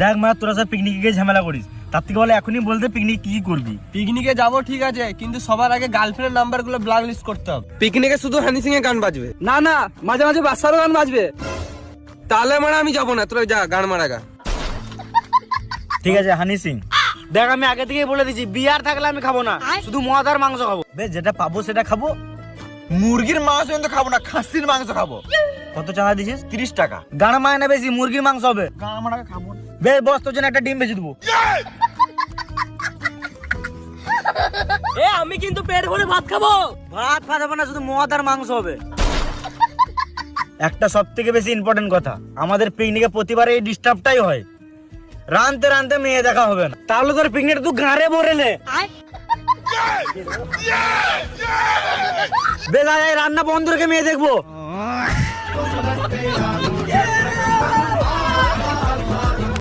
দেখ মানে তোরা সব পিকনিকে গিয়ে ঝামেলা করিস, তার থেকে বলে এখনই বলতে পিকনিক কি করবি। পিকনিকে যাবো ঠিক আছে, কিন্তু সবার আগে গার্লফ্রেন্ডের নাম্বার গুলো ব্ল্যাক লিস্ট করতে হবে। পিকনিকে শুধু হানি সিং এর গান বাজবে না না, মাঝে মাঝে বাচ্চারও গান বাজবে। তাহলে মানে আমি যাবো না, তোরা যা গান মারা গা। ঠিক আছে হানি সিং। দেখ আমি আগে থেকেই বলে দিচ্ছি, বিয়ার থাকলে আমি খাবো না, শুধু মদ আর মাংস খাবো। বেশ যেটা পাবো সেটা খাবো। মুরগির মাংস কিন্তু খাবো না, খাসির মাংস খাবো। কত চাঁদা দিছিস? 30 টাকা। গান মায়না বেশি, মুরগির মাংস হবে। গান মারা খাবো। বেশ বস, তোর জন্য একটা ডিম বেঁচে দেবো। এ আমি কিন্তু পেট ভরে ভাত খাবো। ভাত ফাত হবে না, শুধু মদ আর মাংস হবে। একটা সব থেকে বেশি ইম্পর্টেন্ট কথা, আমাদের পিকনিকে প্রতিবারে এই ডিস্টার্বটাই হয়, রানতে রানতে মেয়ে দেখা হবে না। তাহলে তোর পিকনিকটা তুই গাঁড়ে ভরে নে। বেলায় রান্না বন্ধ রেখে মেয়ে দেখবো।